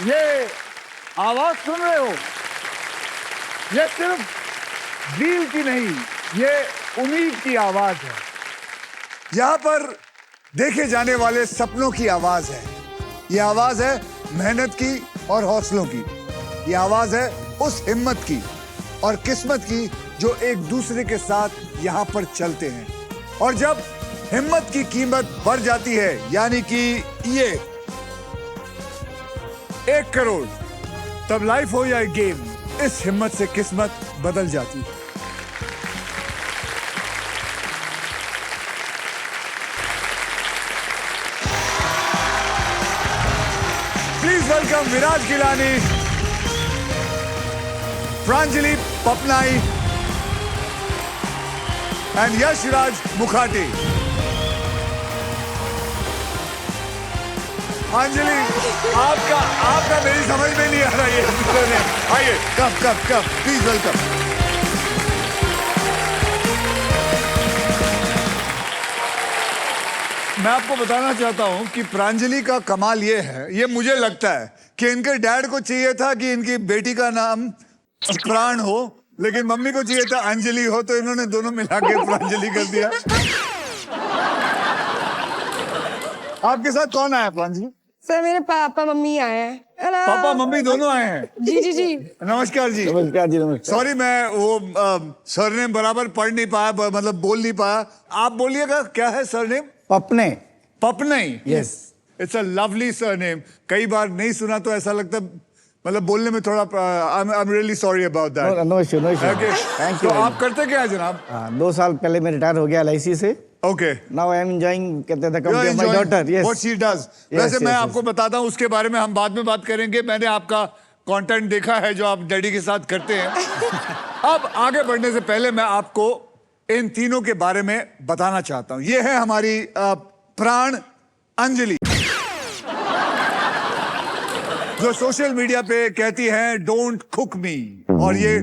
ये आवाज सुन रहे हो? ये सिर्फ दिल की नहीं, ये उम्मीद की आवाज है। यहाँ पर देखे जाने वाले सपनों की आवाज है। ये आवाज है मेहनत की और हौसलों की। ये आवाज है उस हिम्मत की और किस्मत की जो एक दूसरे के साथ यहाँ पर चलते हैं। और जब हिम्मत की कीमत बढ़ जाती है, यानी कि ये 1 करोड़, तब लाइफ हो या गेम, इस हिम्मत से किस्मत बदल जाती है। Please welcome Viraj Gilani, Pranjali Papnai and Yashraj Mukhati. Anjali, आपका मेरी समझ में नहीं आ रहा है। आइए, कम प्लीज वेलकम। मैं आपको बताना चाहता हूं कि प्रांजलि का कमाल ये है, ये मुझे लगता है कि इनके डैड को चाहिए था कि इनकी बेटी का नाम प्राण हो, लेकिन मम्मी को चाहिए था अंजलि हो, तो इन्होंने दोनों मिला के प्रांजलि कर दिया। आपके साथ कौन आया प्रांजलि? सर मेरे पापा मम्मी आए हैं। पापा मम्मी दोनों आए हैं। जी जी जी। नमस्कार जी। नमस्कार जी, नमस्कार। सॉरी, मैं वो सरनेम बराबर पढ़ नहीं पाया, मतलब बोल नहीं पाया। आप बोलिएगा, क्या है surname? पपने। पपने। Yes. It's a lovely surname. कई बार नहीं सुना तो ऐसा लगता, मतलब बोलने में थोड़ा I am really sorry about that. No issue, no issue. Thank you. आप करते क्या है जनाब? 2 साल पहले मैं रिटायर हो गया LIC से। Okay. Now I am enjoying कहते थे company of my daughter. Yes, what she does. वैसे मैं आपको बताता हूँ, उसके बारे में हम बाद में बात करेंगे। मैंने आपका कंटेंट देखा है जो आप डैडी के साथ करते हैं। अब आगे बढ़ने से पहले मैं आपको इन तीनों के बारे में बताना चाहता हूँ। ये है हमारी प्राण अंजलि, जो सोशल मीडिया पे कहती है डोंट कुक मी, और ये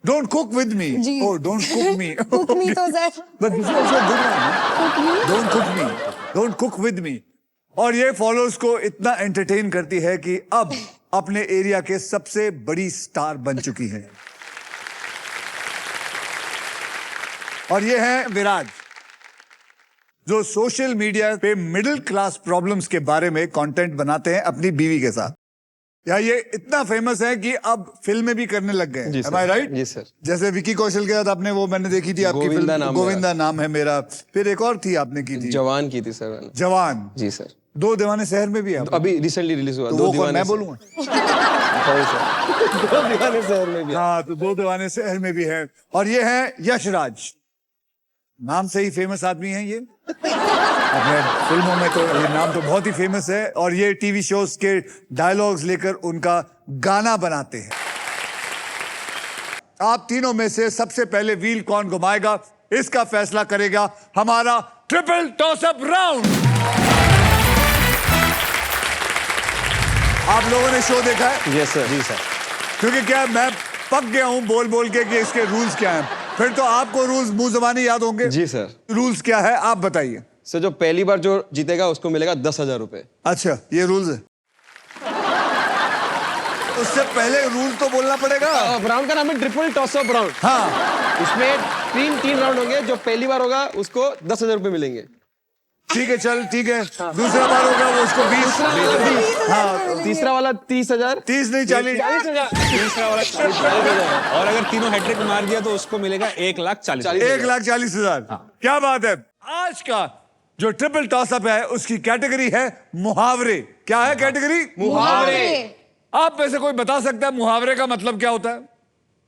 don't cook with me. Oh, don't cook me. Cook me तो sir. But this is also a good one. Don't cook me. Don't cook with me. और ये फॉलोअर्स को इतना एंटरटेन करती है कि अब अपने एरिया के सबसे बड़ी स्टार बन चुकी है। और ये है विराज, जो सोशल मीडिया पे मिडिल क्लास प्रॉब्लम्स के बारे में कंटेंट बनाते हैं अपनी बीवी के साथ। या ये इतना फेमस है कि अब फिल्में भी करने लग गए हैं। Am I right? जी सर। जैसे विकी कौशल के साथ आपने वो मैंने देखी थी आपकी गोविंदा फिल्म, नाम गोविंदा नाम है मेरा। फिर एक और थी आपने की थी, जवान की थी सर मैंने। जवान। जी सर। 2 दीवाने शहर में भी है तो अभी रिसेंटली रिलीज हुआ। तो 2 वो कौन, दीवाने मैं से- बोलूंगा? Sorry sir. 2 दीवाने शहर में भी। हाँ, तो 2 दीवाने शहर में भी है। और ये है यशराज, नाम से ही फेमस आदमी है ये। अपने फिल्मों में तो ये नाम तो बहुत ही फेमस है, और ये टीवी शोज के डायलॉग्स लेकर उनका गाना बनाते हैं। आप तीनों में से सबसे पहले व्हील कौन घुमाएगा, इसका फैसला करेगा हमारा ट्रिपल टॉस अप राउंड। आप लोगों ने शो देखा है? Yes sir. जी सर। क्योंकि क्या मैं पक गया हूं बोल बोल के कि इसके रूल्स क्या हैं। फिर तो आपको रूल्स मुंह ज़बानी याद होंगे। जी सर। रूल्स क्या है आप बताइए। सर, जो पहली बार जो जीतेगा उसको मिलेगा 10,000 रुपए। अच्छा, ये रूल्स है। उससे पहले रूल तो बोलना पड़ेगा। राउंड का नाम है ट्रिपल टॉस अप राउंड। हाँ, इसमें 3 राउंड होंगे। जो पहली बार होगा उसको 10,000 रुपए मिलेंगे। ठीक है, चल ठीक है। दूसरा बार होगा वो उसको 20। हाँ, तीसरा वाला 30,000। 30 नहीं 40। तीसरा वाला 40,000 और अगर तीनों हैट्रिक मार दिया तो उसको मिलेगा 1,40,000। 1,40,000। क्या बात है। आज का जो ट्रिपल टॉस अप है उसकी कैटेगरी है मुहावरे। क्या है कैटेगरी? मुहावरे। आप में से कोई बता सकता है मुहावरे का मतलब क्या होता है?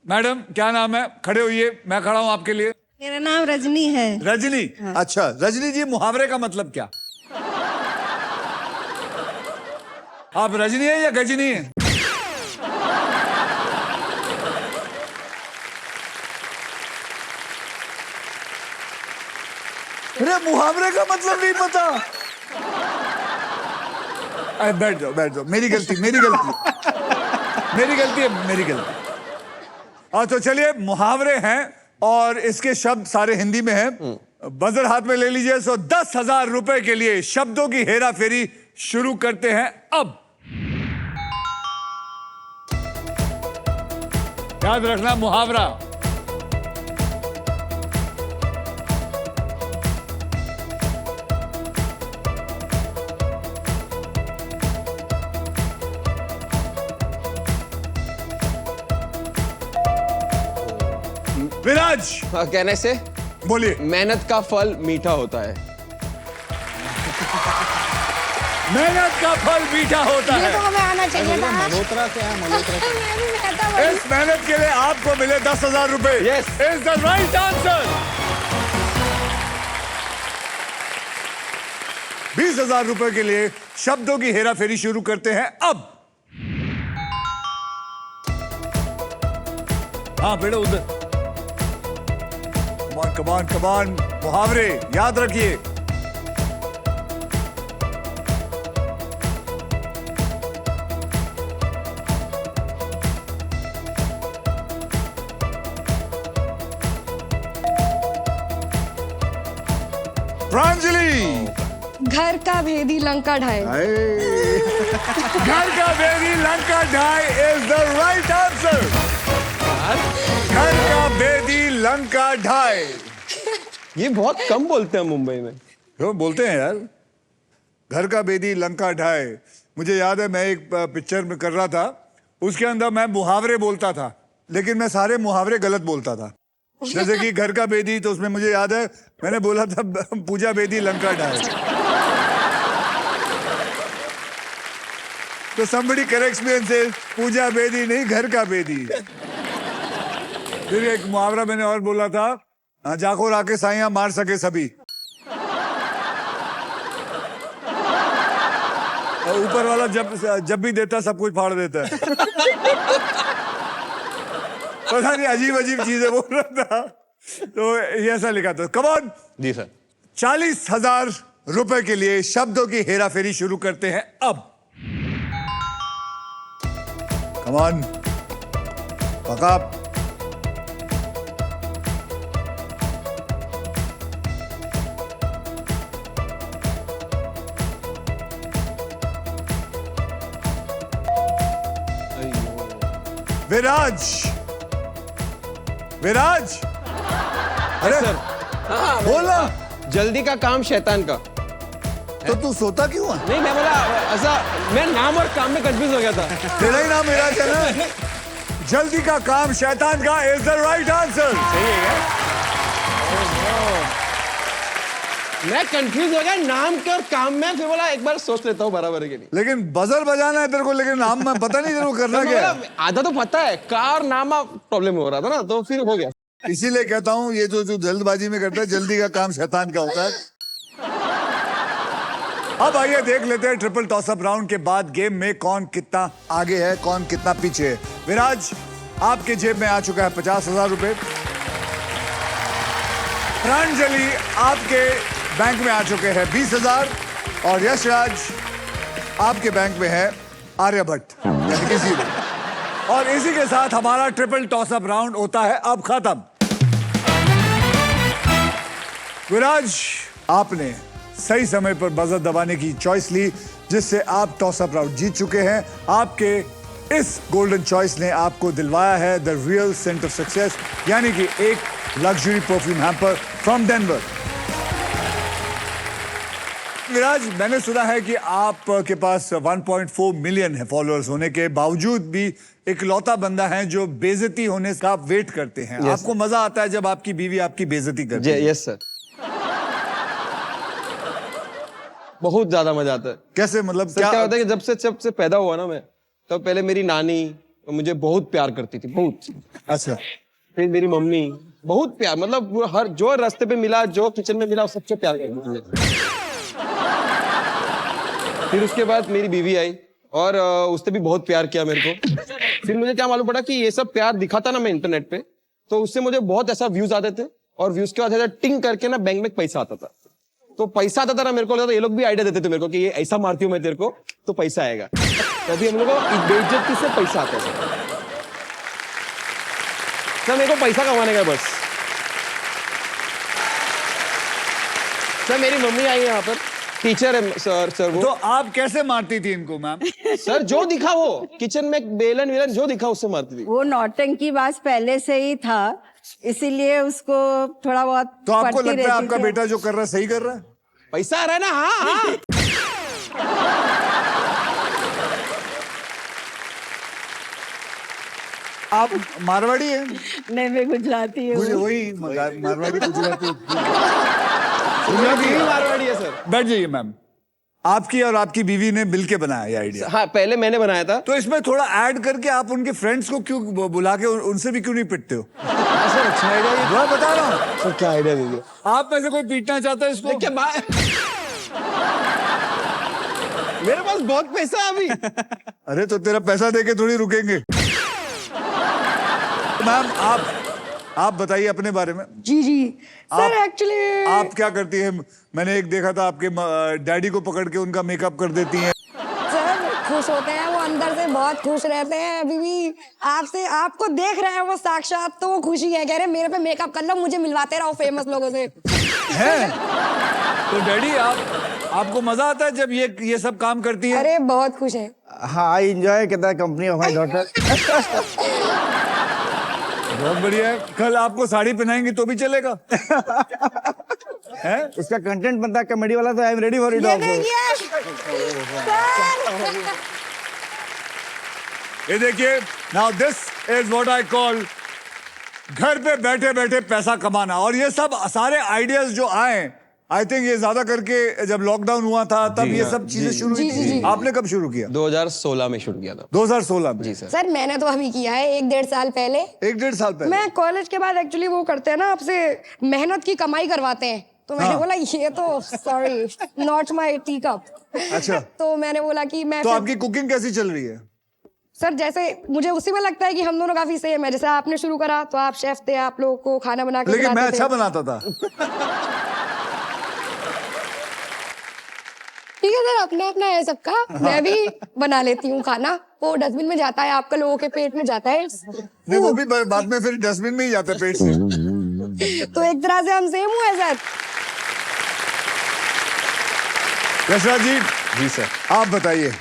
मैडम क्या नाम है? खड़े होइए, मैं खड़ा हूं आपके लिए। मेरा नाम रजनी है। रजनी। अच्छा रजनी जी, मुहावरे का मतलब क्या? आप रजनी है या गजनी है? अरे मुहावरे का मतलब नहीं पता। अरे बैठ जाओ, मेरी गलती है। तो चलिए, मुहावरे हैं और इसके शब्द सारे हिंदी में हैं। बजर हाथ में ले लीजिए। 10,000 रुपए के लिए शब्दों की हेरा फेरी शुरू करते हैं अब। याद रखना मुहावरा। विराज कहने से बोलिए। मेहनत का फल मीठा होता है। मेहनत का फल मीठा होता ये है। तो हमें आना चाहिए था। मल्होत्रा क्या है? मल्होत्रा मैं भी कहता वही। इस मेहनत के लिए आपको मिले 10,000 रुपए। Yes. Is the right answer. 20,000 रुपए के लिए शब्दों की हेरा फेरी शुरू करते हैं अब। हाँ बेटा उधर। कमान कमान कमान, मुहावरे याद रखिए। प्रांजलि। घर का भेदी लंका ढाए। घर का बेदी लंका ढाई इज द राइट आंसर। घर का बेदी लंका ढाई। ये बहुत कम बोलते हैं मुंबई में। तो बोलते हैं यार, घर का बेदी लंका ढाए। मुझे याद है मैं एक पिक्चर में कर रहा था, उसके अंदर मैं मुहावरे बोलता था, लेकिन मैं सारे मुहावरे गलत बोलता था। जैसे कि घर का बेदी, तो उसमें मुझे याद है मैंने बोला था पूजा बेदी लंका ढाए। तो somebody corrects me and says पूजा बेदी नहीं, घर का बेदी। फिर एक मुहावरा मैंने और बोला था, जाको राके साइयां मार सके सभी। और ऊपर वाला जब भी देता सब कुछ फाड़ देता है। पता नहीं अजीब अजीब चीजें बोल रहा था, तो ये ऐसा लिखा था। Come on. Ji sir. 40,000 रुपए के लिए शब्दों की हेरा फेरी शुरू करते हैं अब। कम ऑन, पका। विराज, विराज, अरे सर बोला। जल्दी का काम शैतान का। तो तू सोता क्यों है? नहीं मैं बोला ऐसा, मैं नाम और काम में कंफ्यूज हो गया था। तेरा ही नाम विराज है ना? जल्दी का काम शैतान का इज द राइट आंसर। सही है क्या? मैं कंफ्यूज हो गया नाम के और काम में, फिर बोला एक बार सोच लेता हूँ बराबर के लिए। लेकिन बजर बजाना है तेरे को, लेकिन नाम में पता नहीं तेरे को करना क्या है। आधा तो पता है, कार नाम प्रॉब्लम हो रहा था ना, तो फिर हो गया। इसीलिए कहता हूँ ये जो जल्दबाजी में करता है, जल्दी का काम शैतान का होता है। अब आइए देख लेते हैं ट्रिपल टॉसअप राउंड के बाद गेम में कौन कितना आगे है, कौन कितना पीछे है। विराज, आपके जेब में आ चुका है 50,000 रुपए। प्रांजलि, आपके बैंक में आ चुके हैं 20,000। और यशराज, आपके बैंक में है आर्यभट्ट, यानी कि 0। और इसी के साथ हमारा ट्रिपल टॉसअप राउंड होता है अब खत्म। विराज, आपने सही समय पर बजर दबाने की चॉइस ली, जिससे आप टॉसअप राउंड जीत चुके हैं। आपके इस गोल्डन चॉइस ने आपको दिलवाया है the real scent of success, यानी कि एक luxury perfume hamper from Denver. Viraj, मैंने सुना है कि आपके पास 1.4 मिलियन है फॉलोअर्स होने के बावजूद भी एक लौता बंदा है जो बेइज्जती होने का आप वेट करते हैं। Yes. आपको मजा आता है जब आपकी बीवी आपकी बेइज्जती करती है? यस सर, बहुत ज्यादा मजा आता है। कैसे, मतलब सर क्या होता है कि जब से पैदा हुआ ना मैं, तो पहले मेरी नानी मुझे बहुत प्यार करती थी, बहुत। अच्छा। फिर मेरी मम्मी बहुत प्यार, मतलब वो हर जो रास्ते पे मिला, जो किचन में मिला, सबसे प्यार करती थी। फिर उसके बाद मेरी बीवी आई और उसने भी बहुत प्यार किया मेरे को। फिर मुझे क्या मालूम पड़ा कि ये सब प्यार दिखाता ना मैं इंटरनेट पे, तो उससे मुझे बहुत ऐसा व्यूज आते थे, और व्यूज के बाद ऐसा टिंग करके ना बैंक में पैसा आता था। तो पैसा आता था ना, मेरे को लगता था ये लोग भी आइडिया देते थे मेरे को कि ये ऐसा मारती हूँ मैं तेरे को तो पैसा आएगा। तभी हम लोग को बेइज्जती से पैसा आता था। सर मेरे को पैसा कमाने का बस। सर मेरी मम्मी आई है यहाँ पर, टीचर है सर तो वो। आप कैसे मारती थी इनको मैम? सर जो दिखा वो किचन में बेलन वेलन जो दिखा उससे मारती थी। वो नौटंकी बाज पहले से ही था, इसीलिए उसको थोड़ा बहुत तो आपको पड़ती लगता है रहती आपका थी। बेटा जो कर रहा है सही कर रहा है? पैसा आ रहा है ना। हाँ हाँ। आप मारवाड़ी हैं? नहीं, मैं गुजराती हूँ। मुझे वही मारवाड़ी गुजराती बीवी मारवाड़ी है सर। बैठ जाइए मैम। आपकी और आपकी बीवी ने मिलके बनाया ये आइडिया। हाँ पहले मैंने बनाया था। तो इसमें थोड़ा ऐड करके आप उनके फ्रेंड्स को क्यों बुला के उनसे भी क्यों नहीं पिटते हो? सर अच्छा आइडिया ये। मैं बता रहा हूँ। सर क्या आइडिया दे दिया। आप में से कोई पीटना चाहता है इसको? क्या बात। मेरे पास बहुत पैसा है अभी। अरे तो तेरा पैसा देके थोड़ी रुकेंगे। मैम आप बताइए अपने बारे में। जी जी सर, एक्चुअली आप क्या करती है? मैंने एक देखा था आपके डैडी को पकड़ के उनका मेकअप कर देती हैं। सर खुश होते हैं वो, अंदर से बहुत खुश रहते हैं। अभी भी आपसे आपको देख रहे हैं वो साक्षात, तो वो खुशी है, कह रहे मेरे पे मेकअप कर लो, मुझे मिलवाते रहो फेमस लोगों से। हैं? तो डैडी आपको मजा आता है जब ये सब काम करती है? अरे बहुत खुश है। हाँ, आई एंजॉय कहता है कंपनी ऑफ माई डॉटर। बहुत बढ़िया है। कल आपको साड़ी पहनाएंगे तो भी चलेगा? हैं? उसका कंटेंट बनता है कॉमेडी वाला, तो I am ready for it ये आल्सो। देखिए सर, ये देखिए, now this is what I call घर पे बैठे बैठे पैसा कमाना। और ये सब सारे आइडियाज जो आए, आई थिंक ये ज्यादा करके जब लॉकडाउन हुआ था तब ये सब चीजें शुरू हुई थी। आपने कब शुरू किया? 2016 में शूट किया था। 2016 में? जी सर। सर मैंने तो अभी किया है 1-1.5 साल पहले। 1-1.5 साल पहले? मैं कॉलेज के बाद एक्चुअली वो करते हैं ना, आपसे मेहनत की कमाई करवाते हैं, तो मैंने बोला ये तो sorry not my tea cup. अच्छा। तो मैंने बोला कि मैं तो फिर- आपकी कुकिंग कैसी चल रही है? सर जैसे मुझे उसी में लगता है कि हम दोनों काफी सेम है। जैसे आपने शुरू करा तो आप शेफ थे, आप लोगों को खाना बना के लेकिन मैं खिलाते अच्छा थे। बनाता था। ठीक है सर, अपना अपना है सबका। मैं भी बना लेती हूँ खाना, वो डस्टबिन में जाता है, आपका लोगों के पेट में जाता है। नहीं, वो भी बाद में फिर डस्टबिन में ही जाता है पेट से। तो एक तरह से हम सेम हुए सर। यशराज जी, जी सर। आप बताइए।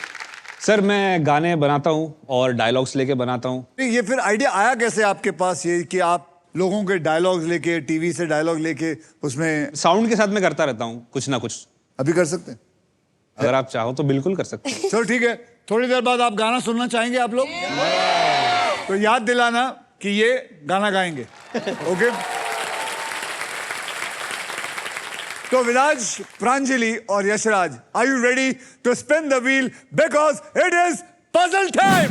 सर मैं गाने बनाता हूँ और डायलॉग्स लेके बनाता हूँ। ये फिर आइडिया आया कैसे आपके पास, ये कि आप लोगों के डायलॉग्स लेके, टीवी से डायलॉग लेके उसमें? साउंड के साथ मैं करता रहता हूँ कुछ ना कुछ। अभी कर सकते हैं? अगर आप चाहो तो बिल्कुल कर सकते हैं। चलो ठीक है, थोड़ी देर बाद आप गाना सुनना चाहेंगे आप लोग? तो याद दिलाना कि ये गाना गाएंगे। ओके? तो विराज, प्रांजलि और Yashraj, are you ready to spin the wheel because it is puzzle time.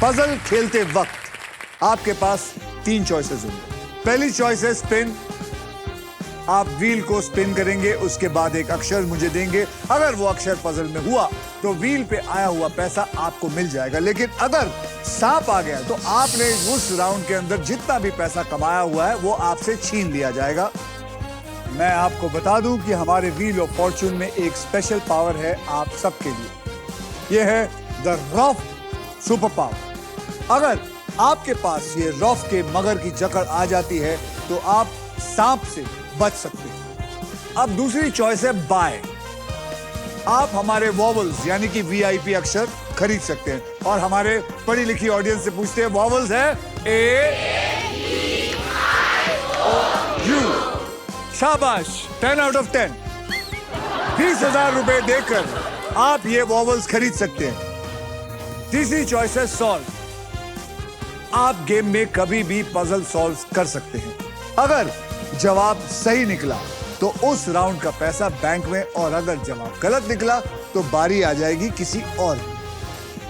Puzzle खेलते वक्त आपके पास 3 चॉइसेस होंगे। पहली चॉइस है स्पिन। आप व्हील को स्पिन करेंगे, उसके बाद एक अक्षर मुझे देंगे। अगर वो अक्षर पजल में हुआ तो व्हील पे आया हुआ पैसा आपको मिल जाएगा। लेकिन अगर सांप आ गया तो आपने उस राउंड के अंदर जितना भी पैसा कमाया हुआ है वो आपसे छीन लिया जाएगा। मैं आपको बता दूं कि हमारे व्हील ऑफ फॉर्च्यून में एक स्पेशल पावर है आप सबके लिए। यह है द रॉफ सुपर पावर। अगर आपके पास ये रॉफ के मगर की जकड़ आ जाती है तो आप सांप से बच सकते हैं। अब दूसरी चॉइस है बाय। आप हमारे वॉवल्स यानी कि वीआईपी अक्षर खरीद सकते हैं और हमारे पढ़ी लिखी ऑडियंस से पूछते हैं वॉवल्स है A, U। शाबाश, 10 आउट ऑफ 10। 20,000 रुपए देकर आप ये वॉवल्स खरीद सकते हैं। तीसरी चॉइस है सॉल्व। आप गेम में कभी भी पजल सॉल्व कर सकते हैं। अगर जवाब सही निकला तो उस राउंड का पैसा बैंक में, और अगर जवाब गलत निकला तो बारी आ जाएगी किसी और।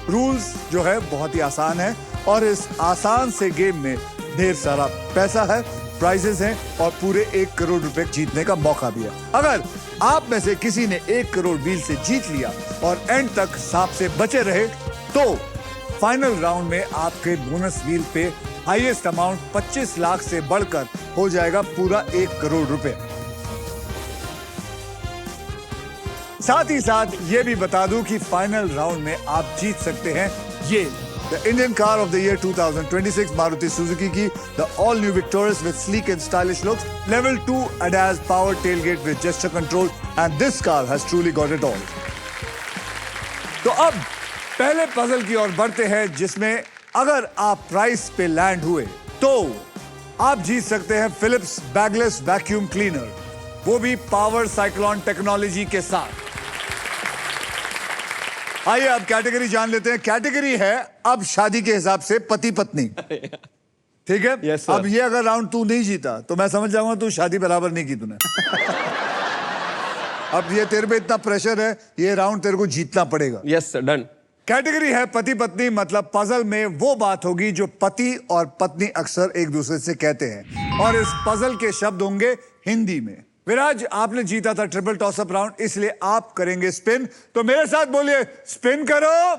रूल्स जो है बहुत ही आसान है और इस आसान से गेम में ढेर सारा पैसा है, प्राइजेस हैं और पूरे 1 करोड़ रुपए जीतने का मौका भी है। अगर आप में से किसी ने 1 करोड़ व्हील से जीत लिया और एंड तक सांप से बचे रहे तो फाइनल राउंड में आपके बोनस व्हील पे हाईएस्ट अमाउंट 25 लाख से बढ़कर हो जाएगा पूरा 1 करोड़ रुपए। साथ ही साथ ये भी बता दूं कि फाइनल राउंड में आप जीत सकते हैं ये the Indian car of the year 2026, Maruti Suzuki की the all-new Victoris with sleek and stylish looks, level 2 ADAS power tailgate with gesture control, and this car has truly got it all. तो अब पहले puzzle की ओर बढ़ते हैं, जिसमें अगर आप प्राइस पे लैंड हुए तो आप जीत सकते हैं फिलिप्स बैगलेस वैक्यूम क्लीनर, वो भी पावर साइक्लोन टेक्नोलॉजी के साथ। आइए अब कैटेगरी जान लेते हैं। कैटेगरी है अब शादी के हिसाब से पति पत्नी, ठीक है? Yes, sir. अब ये अगर राउंड तू नहीं जीता तो मैं समझ जाऊंगा तू शादी बराबर नहीं की तूने। अब ये तेरे पे इतना प्रेशर है, ये राउंड तेरे को जीतना पड़ेगा। Yes sir, done. कैटेगरी है पति पत्नी, मतलब पजल में वो बात होगी जो पति और पत्नी अक्सर एक दूसरे से कहते हैं, और इस पजल के शब्द होंगे हिंदी में। विराज, आपने जीता था ट्रिपल टॉसअप राउंड, इसलिए आप करेंगे स्पिन। तो मेरे साथ बोलिए, स्पिन करो,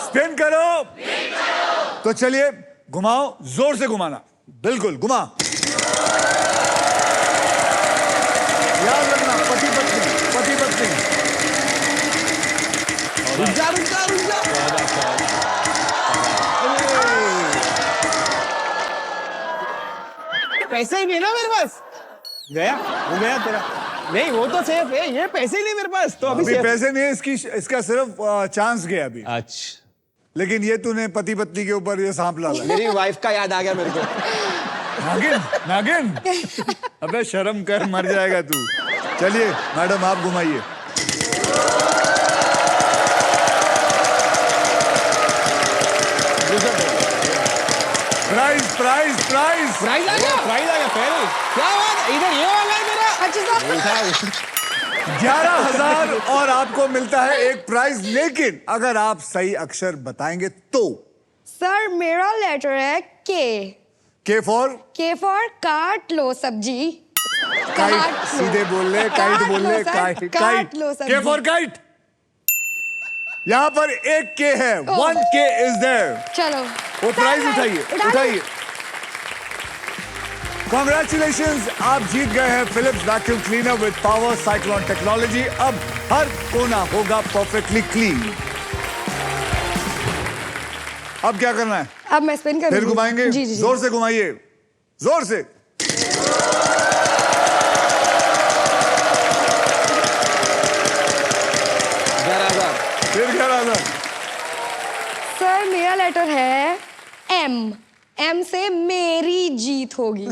स्पिन करो। तो चलिए घुमाओ, जोर से घुमाना, बिल्कुल घुमा। याद रखना, पति पत्नी, पति पत्नी। रुक जा, रुक जा, रुक जा। पैसे ही नहीं ना मेरे पास। गया, वो गया तेरा। नहीं, वो तो सेफ है, ये पैसे ही नहीं मेरे पास, तो अभी अभी सेफ। पैसे नहीं है, इसका सिर्फ चांस गया अभी। अच्छा, लेकिन ये तूने पति पत्नी के ऊपर ये सांप डाला। मेरी वाइफ का याद आ गया मेरे को। नागिन, नागिन, अबे शर्म कर, मर जाएगा तू। चलिए मैडम, आप घुमाइए। प्राइज प्राइज प्राइज प्राइज आ गया, प्राइज आ गया पहले। क्या बात, इधर ये वाला है मेरा। अच्छा साहब, 11,000 और आपको मिलता है एक प्राइज, लेकिन अगर आप सही अक्षर बताएंगे तो। सर मेरा लेटर है के फॉर काट लो सब्जी। काइट, सीधे बोल ले, काइट बोल ले, काइट, काट लो सब्जी। के फॉर काइट। यहाँ पर एक के है, 1K इज देयर। चलो वो प्राइज उठाइए, उठाइए। कॉन्ग्रेचुलेशंस, आप जीत गए हैं Philips vacuum cleaner with power cyclone technology. अब हर कोना होगा परफेक्टली क्लीन। अब क्या करना है? अब मैं स्पिन करूंगी। फिर घुमाएंगे? जी जी जी। जोर से घुमाइए, जोर से। फिर 11,000। सर मेरा लेटर है एम से मेरी जीत होगी।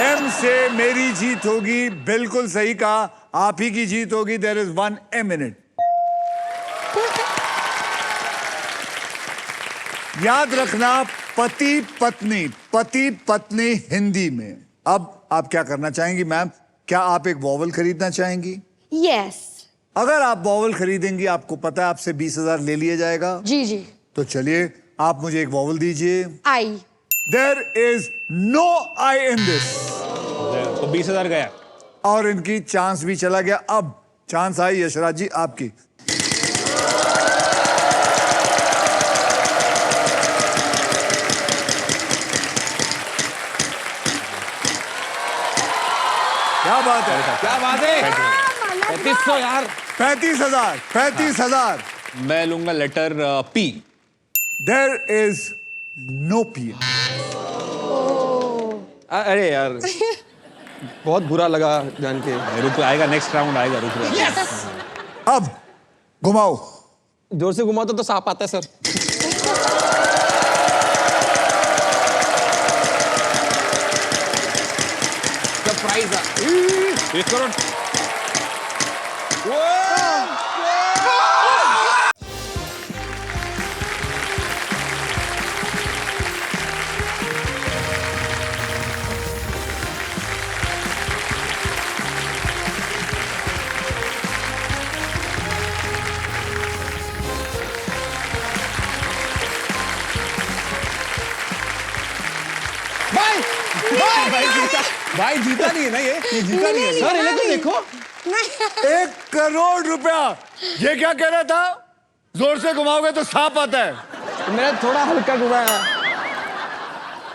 एम से मेरी जीत होगी, बिल्कुल सही कहा, आप ही की जीत होगी। There is 1 M in it। याद रखना, पति पत्नी हिंदी में। अब आप क्या करना चाहेंगी मैम? क्या आप एक वॉवल खरीदना चाहेंगी? यस। अगर आप वॉवल खरीदेंगी, आपको पता है आपसे 20,000 ले लिया जाएगा। जी जी। तो चलिए, आप मुझे एक वॉवल दीजिए। I. There is no I in this. तो 20,000 गया। और इनकी चांस भी चला गया। अब चांस आई यशराज जी आपकी। क्या बात है, क्या बात है, 3500 यार। 35,000। मैं लूंगा letter P। There is no P. अरे यार, बहुत बुरा लगा जान के। रुक, आएगा नेक्स्ट राउंड आएगा, रुक। अब घुमाओ, जोर से घुमाओ तो सांप आता है सर। प्राइज 1 करोड़। भाई जीता नहीं है ना, ये जीता नहीं है सर, इन्हें तो देखो। 1 करोड़ रुपया। ये क्या कह रहा था? जोर से घुमाओगे तो सांप आता है। मेरा थोड़ा हल्का घुमाया।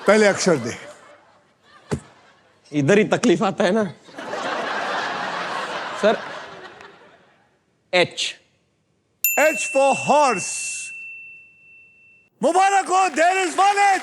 पहले अक्षर दे। इधर ही तकलीफ आता है ना sir. H H for horse। मुबारक हो, देयर इज वन एट।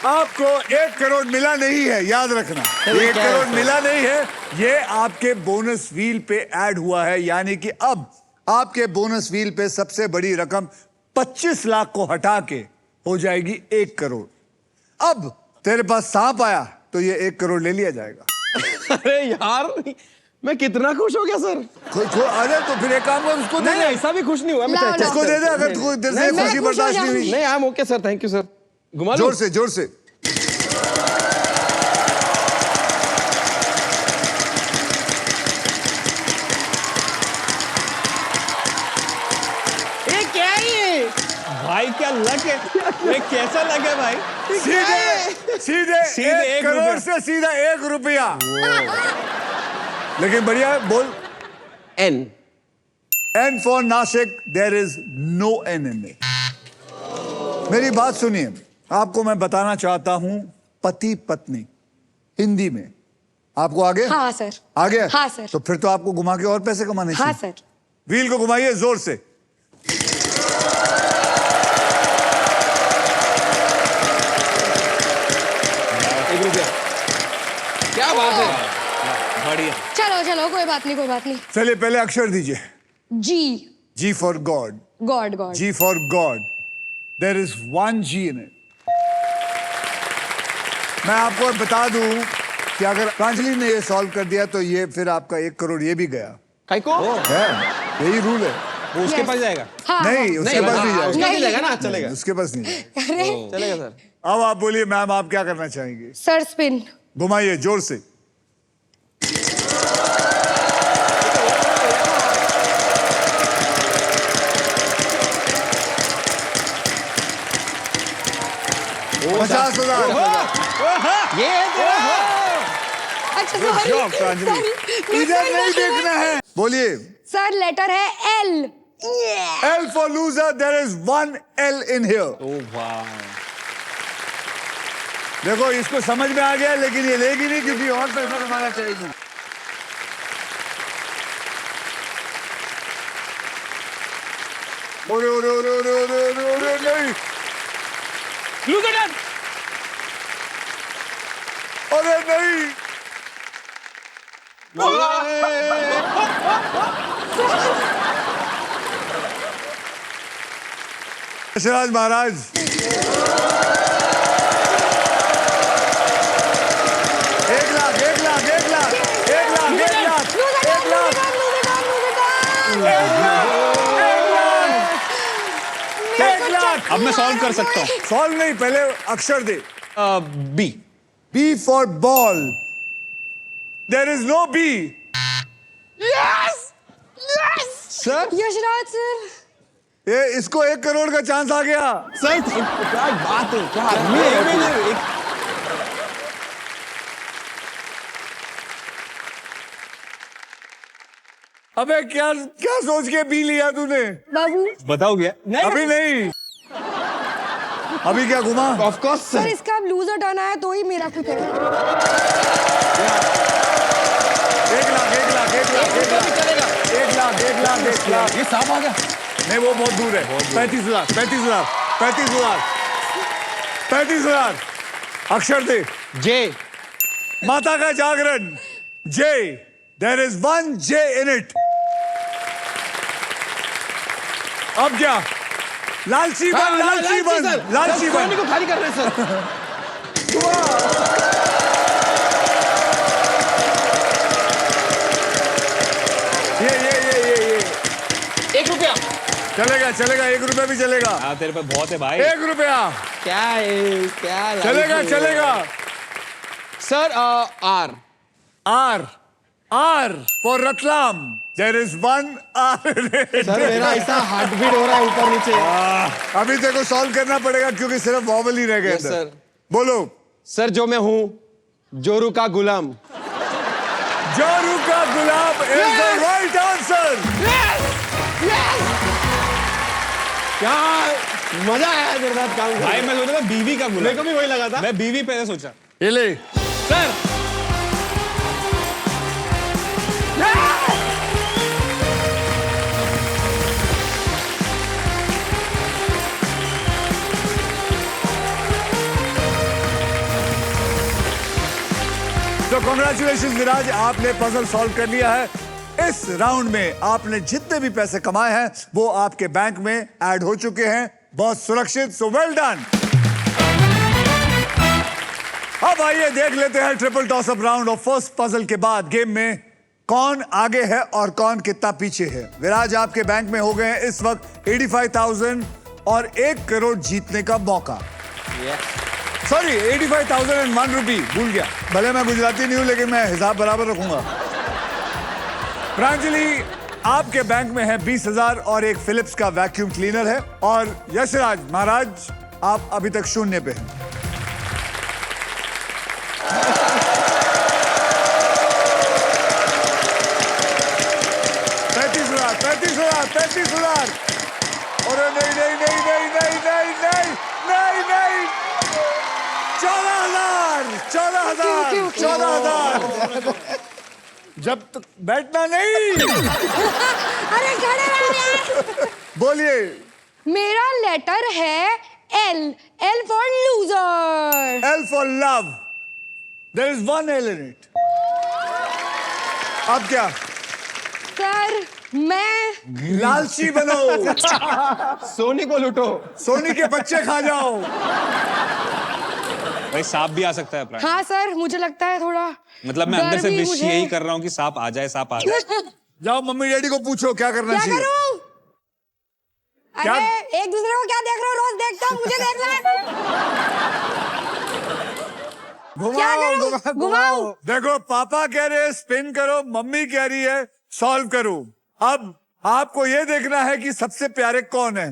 आपको 1 करोड़ मिला नहीं है, याद रखना। 1 करोड़ मिला नहीं है, ये आपके बोनस व्हील पे ऐड हुआ है, यानी कि अब आपके बोनस व्हील पे सबसे बड़ी रकम 25 लाख को हटा के हो जाएगी 1 करोड़। अब तेरे पास सांप आया तो ये 1 करोड़ ले लिया जाएगा। अरे यार, मैं कितना खुश हो गया सर। अरे तो फिर एक काम कर, उसको दे नहीं दे। ऐसा भी खुश नहीं हुआ मैं। लाओ, लाओ। उसको दे दे, अगर कोई दिल से मैं खुशी खुश हो बर्दाश्त नहीं हुई। जाऊंगी। नहीं, I am okay sir, thank you sir. घुमा जोर लो। से, जोर से। ये क्या है ये? भाई क्या लक है, ये कैसा लग है भाई? सीधे सीधे सीधे 1 1 करोड़ रुपया। से सीधा 1 रुपया। लेकिन बढ़िया है, बोल। N. N for Nasik, there is no N in it. मेरी बात सुनिए, आपको मैं बताना चाहता हूं, पति पत्नी हिंदी में आपको आगे? हाँ सर। आगे? हाँ सर। तो फिर तो आपको घुमा के और पैसे कमाने हाँ चाहिए। सर। व्हील को घुमाइए जोर से। क्या बात है? बढ़िया। चलो चलो, कोई बात नहीं, कोई बात नहीं। चलिए पहले अक्षर दीजिए। G. G for God. God God. G for God. There is 1 G in it. मैं आपको बता दूं कि अगर प्रांजलि ने ये सॉल्व कर दिया तो ये फिर आपका 1 करोड़ ये भी गया काई को? है, यही रूल है। वो उसके Yes. पास जाएगा। हाँ, नहीं, उसके पास नहीं उसका जाएगा। नहीं जाएगा ना, चलेगा। उसके पास नहीं जाएगा। अरे चलेगा सर। अब आप बोलिए मैम, आप क्या करना चाहेंगे? Sir spin. घुमाइए जोर से। पचास हजार। ये है तेरा। अच्छा सॉरी job, प्रांजलि। इधर नहीं देखना है। बोलिए। सर लेटर है L. L for loser, there is 1 L in here. देखो इसको समझ में आ गया, लेकिन ये लेगी नहीं क्योंकि और पैसा कमाना चाहिए। ओरे ओरे ओरे ओरे ओरे ओरे ओरे नहीं, Look at that! अरे नहीं। यशराज महाराज, एक लाख, एक लाख, एक लाख, एक लाख, एक लाख, एक लाख, एक लाख। अब मैं सॉल्व कर सकता हूँ। सॉल्व नहीं, पहले अक्षर दे। B. B for ball. There is no B. Sir Yashraj sir. ये इसको 1 करोड़ का चांस आ गया। सर क्या बात है, क्या आदमी है ये? अबे क्या क्या सोच के बी लिया तूने? बाबू बताओ क्या? अभी नहीं, अभी क्या घुमा? Of course sir sir. इसका अब लूजर टर्न आया तो ही मेरा कुछ है। 1 लाख, 1 लाख, 1 लाख, 1 लाख, 1 लाख, 1 लाख, 1 लाख। ये सांप आ गया। नहीं, वो बहुत दूर है। 35 लाख, 35 लाख, 35 लाख, 35 लाख। अक्षर दे। जे। माता का जागरण। J. There is 1 J in it. अब क्या? लालची बन, लालची बन, लालची बन। सोनी को खाली कर रहे हैं सर। ये 1 रुपया। चलेगा, चलेगा, 1 रुपया भी चलेगा। हाँ तेरे पे बहुत है भाई। 1 रुपया क्या है, क्या चलेगा, चलेगा। Sir R. R. R for Ratlam. There is 1 R. Sir मेरा ऐसा हार्ट बीट हो रहा है ऊपर नीचे। अभी तेरे को सॉल्व करना पड़ेगा क्योंकि सिर्फ वॉवल ही रह गए। Yes, sir. बोलो। सर जो मैं हूँ जोरू का गुलाम। जोरू का गुलाम is the right answer. क्या मजा आया तेरे साथ काम भाई मैं सोचा था बीवी का गुलाम। मेरे को भी वही लगा था। मैं बीवी पहले सोचा। ये ले। सर कॉन्ग्रेचुलेशन विराज, आपने पजल सॉल्व कर लिया है। इस राउंड में आपने जितने भी पैसे कमाए हैं वो आपके बैंक में ऐड हो चुके हैं, बहुत सुरक्षित। So well done. अब आइए देख लेते हैं ट्रिपल टॉस अप राउंड और फर्स्ट पजल के बाद गेम में कौन आगे है और कौन कितना पीछे है। विराज, आपके बैंक में हो गए हैं इस वक्त 85,000 और 1 करोड़ जीतने का मौका। सॉरी, 85,001 रुपी, भूल गया। भले मैं गुजराती नहीं हूं लेकिन मैं हिसाब बराबर रखूंगा। प्रांजलि, आपके बैंक में है 20,000 और एक फिलिप्स का वैक्यूम क्लीनर है। और यशराज महाराज, आप अभी तक शून्य पे हैं। $35,000। अरे नहीं नहीं नहीं नहीं नहीं नहीं नहीं नहीं नहीं 14,000। 14,000। जब तक बैठना नहीं। अरे खड़े रहो यार। बोलिए। मेरा लेटर है L for loser. L for love. There is one L in it. अब क्या? सर, मैं लालची बनो, सोनी को लूटो, सोनी के बच्चे खा जाओ। भाई सांप भी आ सकता है प्राण। हाँ सर, मुझे लगता है थोड़ा मतलब मैं डर अंदर से भी विश मुझे- यही कर रहा हूँ कि सांप आ जाए, सांप आ जाए। जाओ मम्मी डैडी को पूछो क्या करना क्या चाहिए। करूं? क्या? अरे एक दूसरे को क्या देख रहे हो? रोज देखता हूँ, मुझे देखना है। क्या करूं? घुमाओ। देखो, पापा कह रहे हैं स्पिन करो, मम्मी कह रही है सॉल्व करो। अब आपको ये देखना है कि सबसे प्यारे कौन है।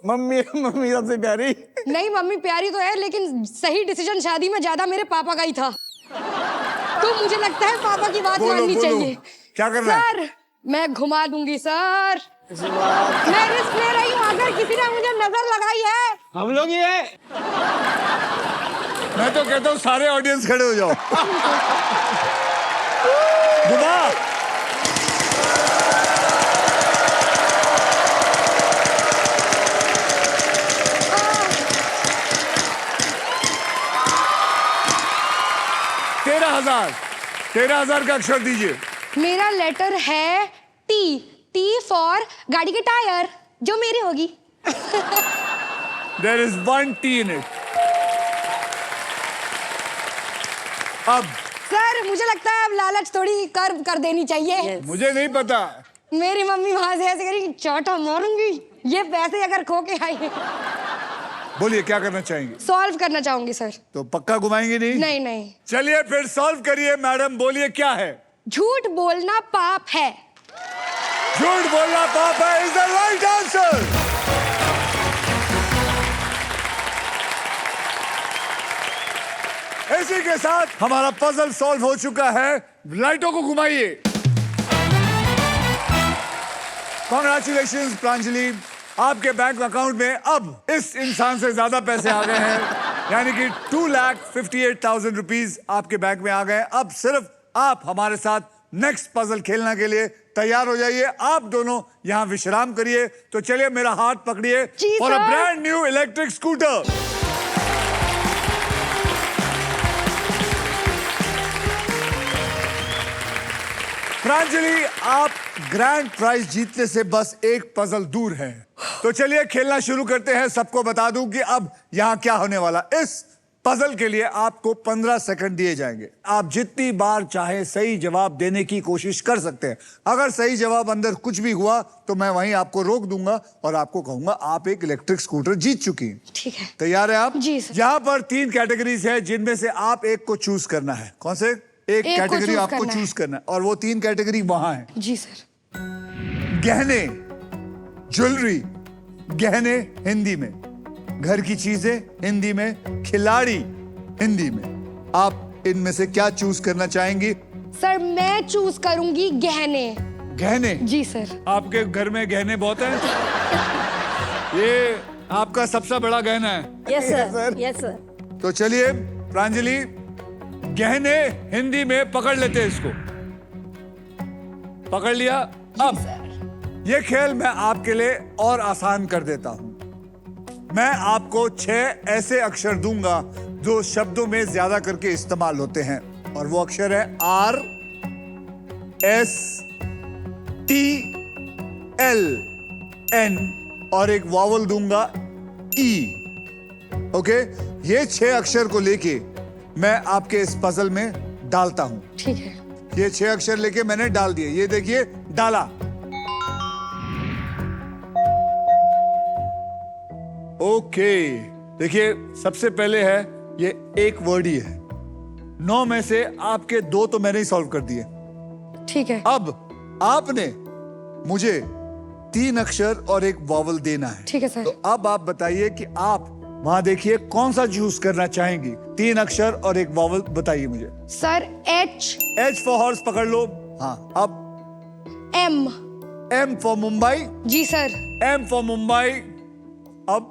मम्मी मम्मी सबसे प्यारी। नहीं, मम्मी प्यारी तो है लेकिन सही डिसीजन शादी में ज्यादा मेरे पापा का ही था। तो मुझे लगता है पापा की बात बोलो, माननी बोलो। चाहिए। क्या करना है? सर, मैं घुमा दूंगी सर। मैं रिस्क ले रही हूँ, अगर किसी ने मुझे नजर लगाई है। हम लोग ही है। मैं तो कहता हूँ सारे ऑडियंस खड़े हो जाओ। घुमा। तेरह हजार का अक्षर दीजिए। मेरा लेटर है टी फॉर गाड़ी के टायर, जो मेरी होगी। There is one T in it. अब सर, मुझे लगता है अब लालच थोड़ी कर्व कर देनी चाहिए। मुझे नहीं पता। मेरी मम्मी वहां से ऐसे करेगी, चाटा मारूंगी। ये पैसे अगर खो के आई। बोलिए क्या करना चाहेंगे? सॉल्व करना चाहूंगी सर। तो पक्का घुमाएंगे नहीं? नहीं नहीं, चलिए फिर सॉल्व करिए। मैडम बोलिए क्या है? झूठ बोलना पाप है। झूठ बोलना पाप है इज द राइट आंसर। इसी के साथ हमारा पजल सॉल्व हो चुका है। लाइटों को घुमाइए। कॉन्ग्रेचुलेशन प्रांजलि, आपके बैंक अकाउंट में अब इस इंसान से ज्यादा पैसे आ गए हैं, यानी कि 2,58,000 रुपीज आपके बैंक में आ गए। अब सिर्फ आप हमारे साथ नेक्स्ट पजल खेलने के लिए तैयार हो जाइए। आप दोनों यहाँ विश्राम करिए। तो चलिए मेरा हाथ पकड़िए G for a sir. Brand new electric scooter. Pranjali, आप ग्रैंड प्राइज जीतने से बस एक पजल दूर हैं। तो चलिए खेलना शुरू करते हैं। सबको बता दूं कि अब यहां क्या होने वाला। इस पजल के लिए आपको 15 सेकंड दिए जाएंगे। आप जितनी बार चाहे सही जवाब देने की कोशिश कर सकते हैं। अगर सही जवाब अंदर कुछ भी हुआ तो मैं वहीं आपको रोक दूंगा और आपको कहूंगा आप एक इलेक्ट्रिक स्कूटर जीत चुकी हैं। ठीक है। तैयार है आप? जी सर। यहाँ पर 3 कैटेगरीज है जिनमें से आप एक को चूज करना है। कौन से? एक को कैटेगरी choose आपको करना है। चूज करना है और वो 3 कैटेगरी वहां है। जी सर। गहने, ज्वेलरी, गहने हिंदी में, घर की चीजें हिंदी में, खिलाड़ी हिंदी में। आप इनमें से क्या चूज करना चाहेंगी? सर, मैं चूज करूंगी गहने। गहने? जी सर। आपके घर में गहने बहुत हैं? ये आपका सबसे बड़ा गहना है। Yes sir, yes sir. तो चलिए प्रांजलि, गहने हिंदी में पकड़ लेते हैं इसको। पकड़ लिया। अब ये खेल मैं आपके लिए और आसान कर देता हूं। मैं आपको 6 ऐसे अक्षर दूंगा जो शब्दों में ज्यादा करके इस्तेमाल होते हैं, और वो अक्षर है R S T L N और एक वावल दूंगा E। ओके, ये 6 अक्षर को लेके मैं आपके इस पजल में डालता हूं। ठीक है। ये 6 अक्षर लेके मैंने डाल दिए, ये देखिए डाला। ओके, देखिए सबसे पहले है ये एक वर्ड ही है। 9 में से आपके 2 तो मैंने ही सॉल्व कर दिए। ठीक है। अब आपने मुझे 3 अक्षर और एक वावल देना है। ठीक है सर। तो अब आप बताइए कि आप वहां देखिए कौन सा चूज करना चाहेंगी। 3 अक्षर और एक वावल बताइए मुझे। Sir H H for horse पकड़ लो। हाँ, अब M। M for Mumbai. जी सर। M for Mumbai. अब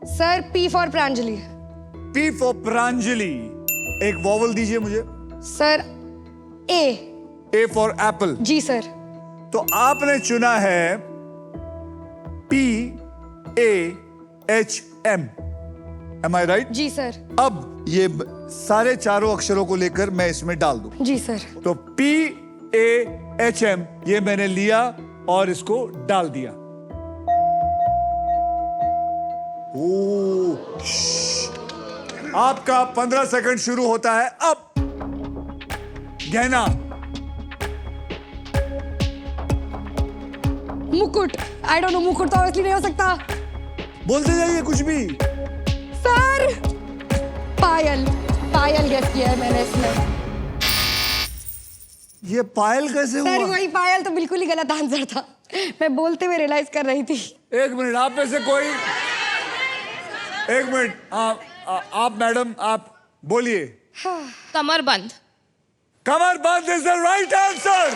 sir P for Pranjali. P for Pranjali. एक वावल दीजिए मुझे। Sir A। A for apple. जी सर। तो आपने चुना है P A H M। Am I right? जी सर। अब ये सारे चारों अक्षरों को लेकर मैं इसमें डाल दूं। जी सर। तो P A H M ये मैंने लिया और इसको डाल दिया। आपका 15 सेकंड शुरू होता है अब। गहना। मुकुट। आई डोंट नो, मुकुट तो ऑब्वियसली नहीं हो सकता। बोलते जाइए कुछ भी। सर पायल। पायल गेस किया है मैंने इसमें। ये पायल कैसे सर हुआ? वही पायल तो बिल्कुल ही गलत आंसर था। मैं बोलते हुए रियलाइज कर रही थी। एक मिनट, आप में से कोई, एक मिनट, आप मैडम आप बोलिए। कमरबंद। कमरबंद इज द राइट आंसर।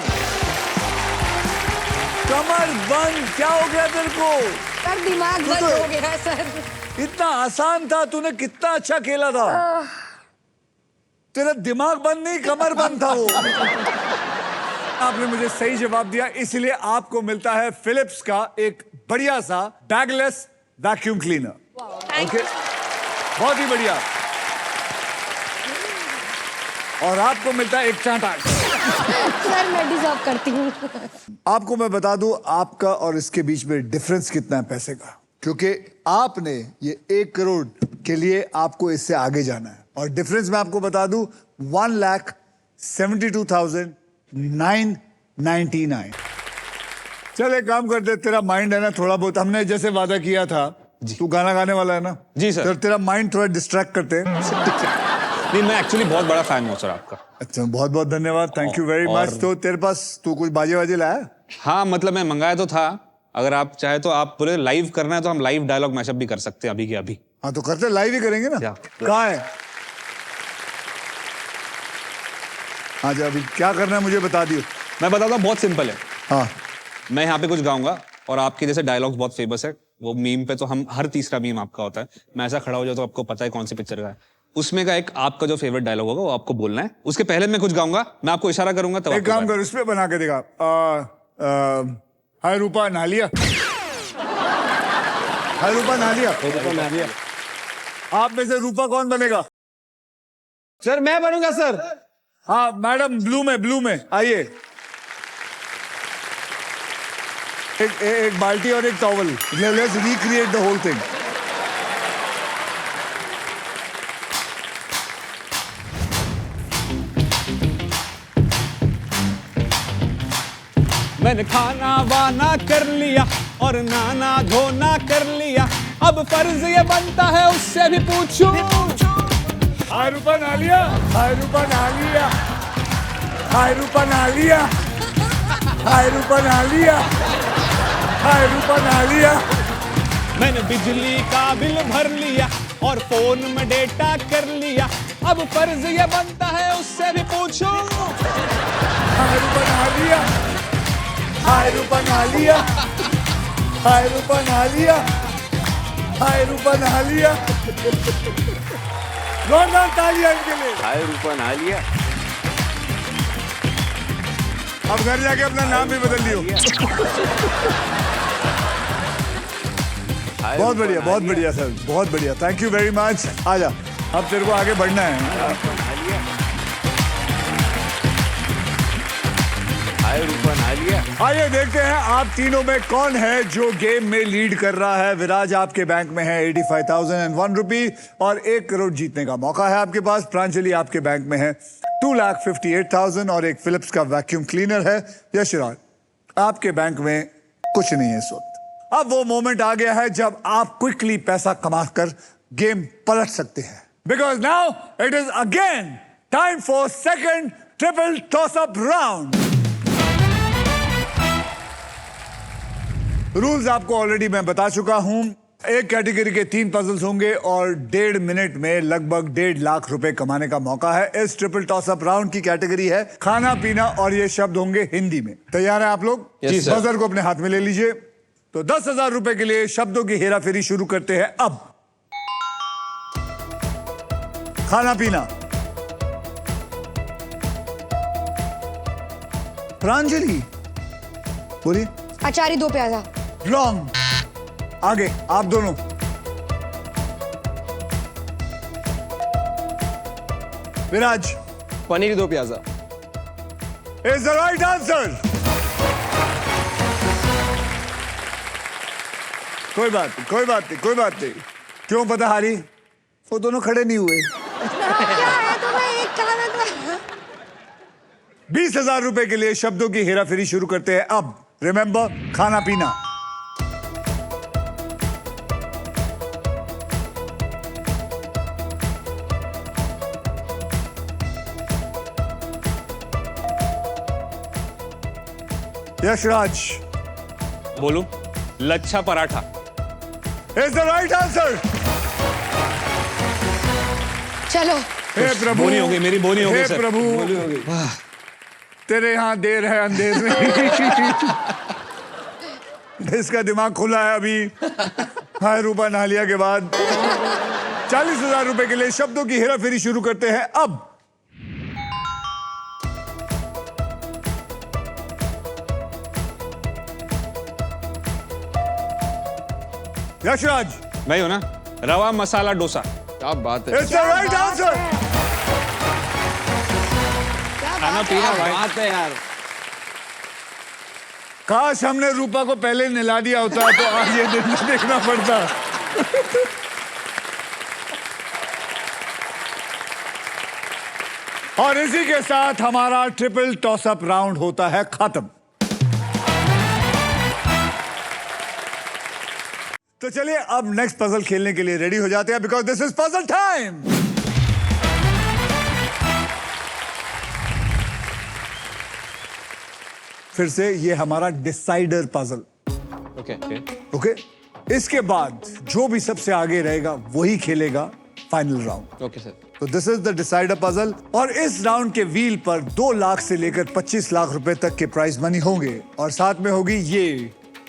कमरबंद। क्या हो गया तेरे को? सर दिमाग बंद हो गया सर। इतना आसान था, तूने कितना अच्छा खेला था। तेरा दिमाग बंद नहीं, कमर बंद था वो। आपने मुझे सही जवाब दिया, इसलिए आपको मिलता है फिलिप्स का एक बढ़िया सा बैगलेस वैक्यूम क्लीनर। ओके, बहुत ही बढ़िया। और आपको मिलता है एक चांटा। सर मैं डिजर्व करती हूँ। आपको मैं बता दूं आपका और इसके बीच में डिफरेंस कितना है पैसे का, क्योंकि आपने ये 1 करोड़ के लिए आपको इससे आगे जाना है, और डिफरेंस मैं आपको बता दूं 1,72,999। चल एक काम करते, तेरा माइंड है ना थोड़ा बहुत, हमने जैसे वादा किया था, तू गाना गाने वाला है ना? जी सर। तो तेरा माइंड थोड़ा डिस्ट्रैक्ट करते हैं। नहीं, मैं एक्चुअली बहुत बड़ा फैन हूँ सर आपका। अच्छा, बहुत बहुत धन्यवाद, थैंक यू वेरी मच। तो तेरे पास तू कुछ बाजे वाजे लाया? हाँ, मतलब मैं मंगाया तो था। अगर आप चाहे तो आप पूरे लाइव करना है तो हम लाइव डायलॉग मैशअप भी कर सकते हैं अभी के अभी। हाँ तो करते, लाइव ही करेंगे ना। कहाँ है? हाँ जी, अभी क्या करना है मुझे बता दियो। मैं बताता हूँ, बहुत सिंपल है। हाँ, मैं यहाँ पे कुछ गाऊंगा और आपके जैसे डायलॉग्स बहुत फेमस है। वो मीम पे तो हम हर तीसरा मीम आपका होता है। मैं ऐसा खड़ा हो जाऊँ तो आपको पता है कौन सी पिक्चर का है। उसमें का एक आपका जो फेवरेट डायलॉग होगा वो आपको बोलना है। उसके पहले मैं कुछ गाऊंगा, मैं आपको इशारा करूंगा तब एक काम कर, उस पे बना के दिखा। हाय रूपा नालिया। हाय रूपा नालिया। आप में से रूपा कौन बनेगा? सर मैं बनूंगा सर। हाँ मैडम, ब्लू में आइए। एक बाल्टी और एक towel. Let's recreate the whole thing. मैंने खाना वाना कर लिया और नाना धोना कर लिया। अब फर्ज ये बनता है उससे भी पूछूं। हाय रूपा नालिया। हाय रूपा नालिया। हाय रूपा नालिया। हाय रूपा नालिया। हाय रूपा नालिया। मैंने बिजली का बिल भर लिया और फोन में डेटा कर लिया। अब फर्ज ये बनता है उससे भी पूछूं। हाय रूपा नालिया। हाय रूपा नालिया। हाय रूपा नालिया। हाय रूपा नालिया। जोरदार तालियां इनके लिए। हाय रूपा नालिया। अब घर जाके अपना नाम भी बदल लियो। बहुत बढ़िया सर, बहुत बढ़िया, थैंक यू वेरी मच। आजा। अब तेरे को आगे बढ़ना है। आइए देखते हैं आप तीनों में कौन है जो गेम में लीड कर रहा है। विराज आपके बैंक में है 85,001 रुपी और 1 करोड़ जीतने का मौका है आपके पास। प्रांजलि आपके बैंक में है 2,58,000 और एक फिलिप्स का वैक्यूम क्लीनर है। यशराज आपके बैंक में कुछ नहीं है इस वक्त। अब वो मोमेंट आ गया है जब आप क्विकली पैसा कमाकर गेम पलट सकते हैं। Because now it is again time for second triple toss up round. Rules आपको ऑलरेडी मैं बता चुका हूं। एक कैटेगरी के 3 पजल्स होंगे और 1.5 मिनट में लगभग 1.5 लाख रुपए कमाने का मौका है। इस ट्रिपल टॉस अप राउंड की कैटेगरी है खाना पीना और ये शब्द होंगे हिंदी में। तैयार है आप लोग? जी सर। बजर को अपने हाथ में ले लीजिए। तो 10,000 रुपए के लिए शब्दों की हेरा फेरी शुरू करते हैं अब। खाना पीना। प्रांजलि बोलिए। अचारी 2 प्याजा। लॉन्ग। आगे आप दोनों। Viraj. Paneer 2 pyaza. Is the right answer. कोई बात नहीं, कोई बात नहीं, कोई बात नहीं। क्यों पता हारी? वो दोनों खड़े नहीं हुए। क्या है तो मैं एक काम है तो 20,000 रुपए के लिए शब्दों की हेराफेरी शुरू करते हैं अब। रिमेंबर खाना पीना। यशराज। बोलूं? Lachha paratha. Is the right answer. चलो हे प्रभु, बोनी हो गई, मेरी बोनी हो गई हे सर। प्रभु, तेरे यहाँ देर है अंधेर में। इसका दिमाग खुला है अभी। हाय रूपा नालिया के बाद। 40,000 रुपए के लिए शब्दों की हेराफेरी शुरू करते हैं अब। यशराज। भाई हो ना? रवा मसाला डोसा। क्या बात है, इट्स द राइट आंसर। खाना पीना भाई। बात है यार। काश हमने रूपा को पहले निला दिया होता तो आज ये दिन न देखना पड़ता। और इसी के साथ हमारा ट्रिपल टॉस अप राउंड होता है खत्म। तो चलिए अब नेक्स्ट पजल खेलने के लिए रेडी हो जाते हैं because this is puzzle time. फिर से ये हमारा डिसाइडर पजल। ओके। ओके, इसके बाद जो भी सबसे आगे रहेगा वही खेलेगा फाइनल राउंड। Okay sir. तो this is the decider puzzle और इस राउंड के व्हील पर 2 लाख से लेकर 25 लाख रुपए तक के प्राइज मनी होंगे और साथ में होगी ये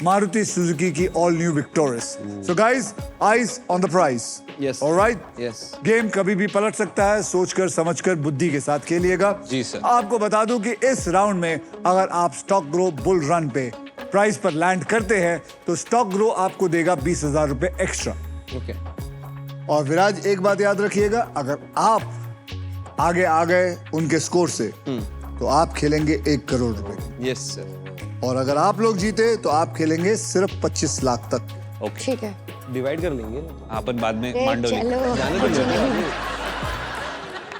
मारुति सुजुकी की all new Victoris. So guys, eyes on the prize. Yes. Alright. Yes. Game कभी भी पलट सकता है, सोचकर समझकर बुद्धि के साथ खेलिएगा। जी सर। आपको बता दूं कि इस राउंड में अगर आप स्टॉक ग्रो बुल रन पे प्राइस पर लैंड करते हैं तो स्टॉक ग्रो आपको देगा 20,000 रुपए एक्स्ट्रा। ओके। और विराज एक बात याद रखिएगा, अगर आप आगे आ गए उनके स्कोर से तो आप खेलेंगे 1 करोड़ रुपए। Yes sir. और अगर आप लोग जीते तो आप खेलेंगे सिर्फ 25 लाख तक। ओके, ठीक है। डिवाइड कर लेंगे ना। अपन बाद में मांडो लेंगे। चलो जाने तो लेंगे।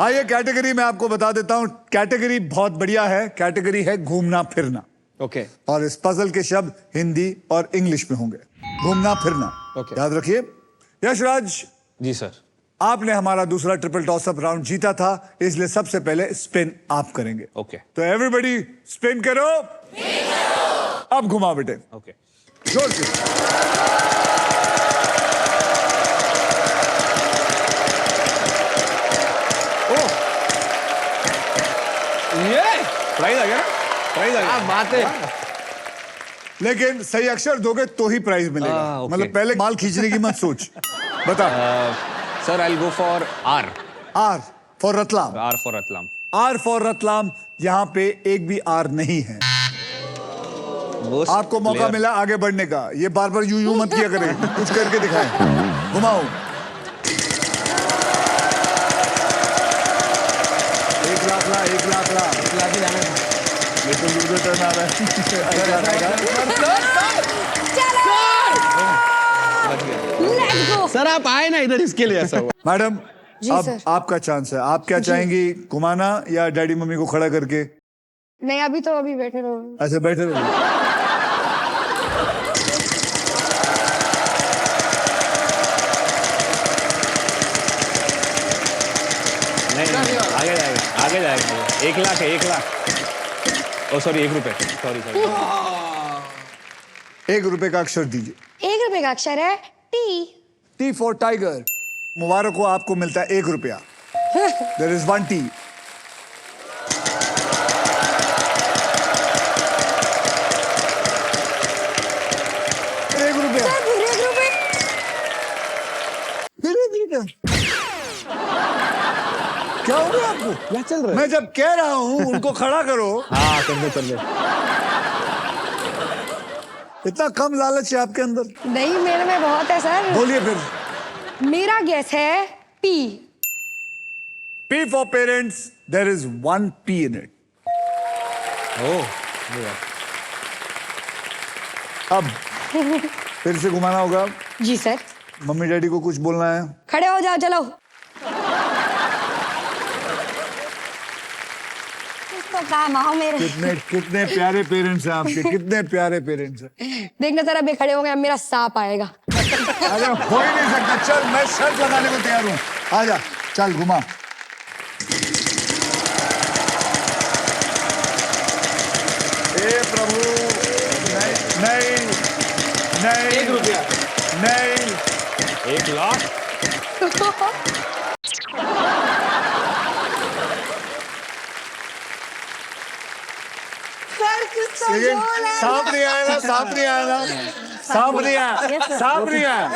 आइए कैटेगरी मैं आपको बता देता हूं। कैटेगरी बहुत बढ़िया है, कैटेगरी है घूमना फिरना। ओके। और इस पजल के शब्द हिंदी और इंग्लिश में होंगे। घूमना फिरना। ओके। याद रखिए। यशराज, जी सर। आपने हमारा दूसरा ट्रिपल टॉस अप राउंड जीता था, इसलिए सबसे पहले स्पिन आप करेंगे। ओके। तो एवरीबॉडी स्पिन करो। अब घुमा बेटे, ओके। जोर से। ओह, ये प्राइज आ गया ना? प्राइज आ क्या गया। बात है। लेकिन सही अक्षर दोगे तो ही प्राइज मिलेगा। ओके। मतलब पहले माल खींचने की मत सोच। बता। Sir I will go for R. R for Ratlam. R for Ratlam. R for Ratlam. यहाँ पे एक भी आर नहीं है। वो आपको मौका player- मिला आगे बढ़ने का। ये बार बार यूं यूं मत किया करें, कुछ करके दिखाएं। घुमाओ। 1 लाख ला। लाके जाना है। ये तो दूसरा टर्न आ रहा है। Let's go. सर आप आए ना इधर इसके लिए ऐसा हुआ। मैडम जी, अब सर। आपका चांस है। आप क्या चाहेंगी, घुमाना या डैडी मम्मी को खड़ा करके? नहीं अभी तो अभी बैठे रहो। अच्छा बैठे रहो। नहीं आगे जाएगा, आगे जाएगा। 1 लाख है, 1 लाख। ओ सॉरी, 1 रुपए, सॉरी। 1 रुपए का अक्षर दीजिए। 1 रुपए का अक्षर है टी। T for tiger. मुबारक हो, आपको मिलता है 1 रुपया। There is 1 T. एक रुपया। सर फिर 1 रुपए। क्या हो गया आपको? क्या चल रहा है? मैं जब कह रहा हूं उनको खड़ा करो, हाँ कर दे। इतना कम लालच है आपके अंदर। नहीं मेरे में बहुत है सर। बोलिए फिर। मेरा गैस है P. P for parents, there is 1 P in it. अब फिर से घुमाना होगा। जी सर। मम्मी डैडी को कुछ बोलना है। खड़े हो जाओ चलो। तो काम आओ मेरे। कितने कितने प्यारे पेरेंट्स हैं आपके, कितने प्यारे पेरेंट्स हैं। देखना सर अभी खड़े हो गए, अब मेरा सांप आएगा। अरे हो ही नहीं सकता। चल मैं शर्त लगाने को तैयार हूँ। आजा चल घुमा। हे प्रभु, नहीं नहीं नहीं। 1 रुपया। नहीं। 1 लाख। सर कुछ तो लेकिन बोल है। सांप नहीं आएगा, सांप नहीं आएगा, सांप नहीं आया, सांप नहीं आया।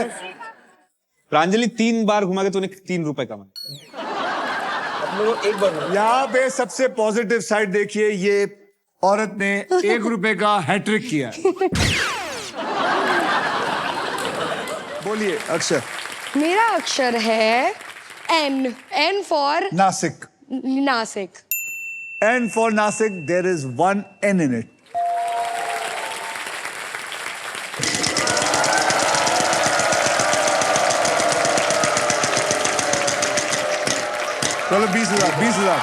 प्रांजलि 3 बार घुमा के तूने 3 रुपए कमाए। एक बार यहाँ पे सबसे पॉजिटिव साइड देखिए, ये औरत ने 1 रुपए का हैट्रिक किया। बोलिए अक्षर। मेरा अक्षर है N. N for Nasik. Nasik. N for Nasik, there is 1 N in it. चलो 20,000, 20,000,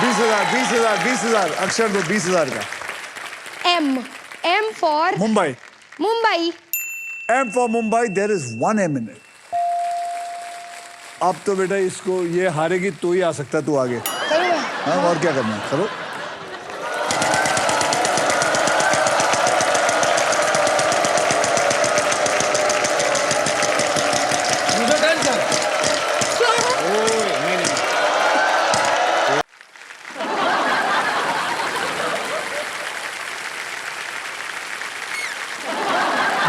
20,000, 20,000, 20,000 अक्षर दो 20,000 का। M. M for Mumbai. Mumbai. M for Mumbai, there is 1 M in it. अब तो बेटा इसको, ये हारेगी तो ही आ सकता तू आगे। हाँ और क्या करना है, चलो। मुझे डन सर।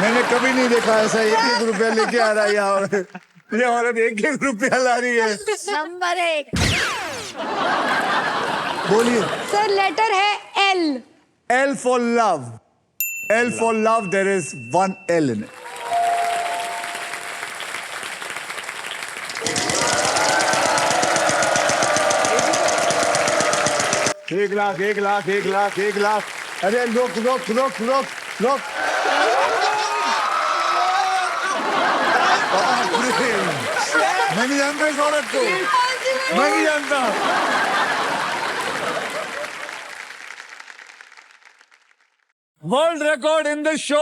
मैंने कभी नहीं देखा ऐसा 1-1 रुपया लेके आ रहा है यहाँ। ये औरत 1-1 रुपया ला रही है। नंबर 1। बोलिए। सर लेटर है L. L for love. L for love, there is 1 L in it. एक लाख, 1 लाख, 1 लाख, 1 लाख। अरे रोक रोक रोक रोक रोक। मैं नहीं जानता इस औरत को, मैं नहीं जानता। World record in the show.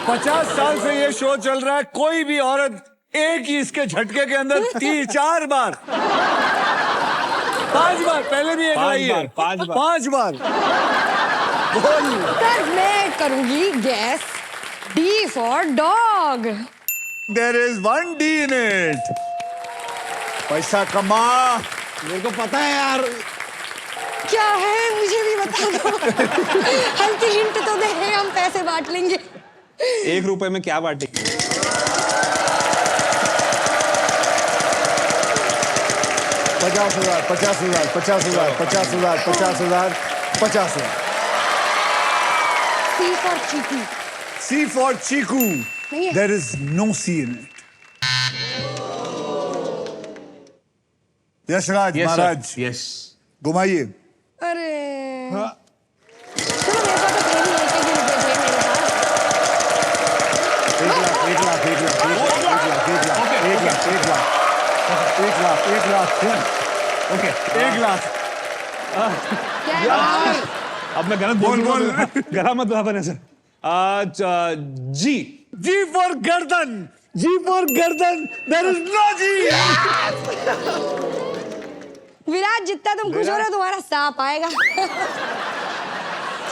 50 साल से ये शो चल रहा है, कोई भी औरत एक ही इसके झटके के अंदर 3-4 बार, 5 बार, पहले भी एक लाई है, 5 बार। बोल। सर मैं करूंगी guess D for dog. There is 1 D in it. पैसा कमा। मेरे को पता है यार। क्या है मुझे भी बता दो। हल्की हिंट तो दे, हम पैसे बांट लेंगे। 1 रुपए में क्या बांटेंगे? 50,000, 50,000, 50,000, 50,000, 50,000, 50,000। C for Chiku. C for Chiku. नहीं है। There is no C in it. Yashraj महाराज यस घुमाइए। अरे चलो मेरे पास तो थे ही, एक रुपए थे मेरे पास। 1 लाख। क्या यार? अब मैं गलत बोल बोल। गला मत बना सर। जी जी फॉर गर्दन, जी फॉर गर्दन, देयर इज नो जी। विराट जितना तुम खुश हो रहे हो तुम्हारा सांप आएगा।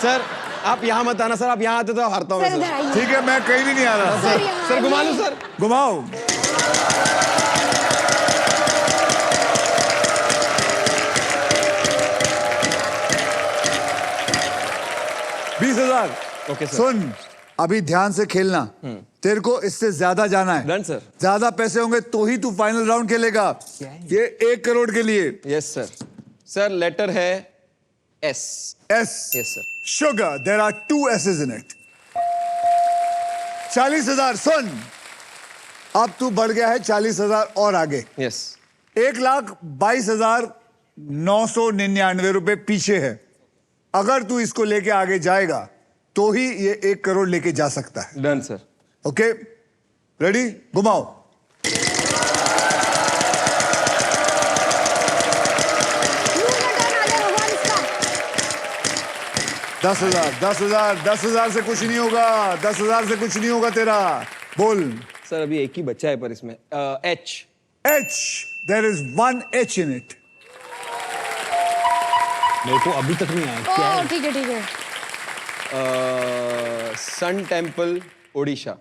सर आप यहाँ मत आना सर, आप यहाँ आते तो हारता हूँ सर मैं इधर सर। आइए। ठीक है, मैं कहीं भी नहीं आ रहा। सर यहाँ सर घुमा आइए। लो सर। घुमाओ। Okay sir. सुन, अभी ध्यान से खेलना। तेरे को इससे ज्यादा जाना है। Done sir. ज्यादा पैसे होंगे तो ही तू फाइनल राउंड खेलेगा। ये 1 करोड़ के लिए। Yes sir. सर लेटर है S. S. Yes sir. Sugar, there are 2 S's in it. 40,000। सुन, अब तू बढ़ गया है 40,000 और आगे। यस 1,22,999 रुपए पीछे है। अगर तू इसको लेके आगे जाएगा तो ही ये 1 करोड़ लेके जा सकता है। Done sir. Okay, ready? घुमाओ। मुंह में टर्न आ जाए भगवान इसका। 10,000, 10,000, 10,000 से कुछ नहीं होगा। 10,000 से कुछ नहीं होगा तेरा। बोल। सर अभी एक ही बच्चा है पर इसमें H. H, there is 1 H in it. मेरे को अभी तक नहीं आया। क्या ओ ठीक है ठीक है। Sun Temple Odisha.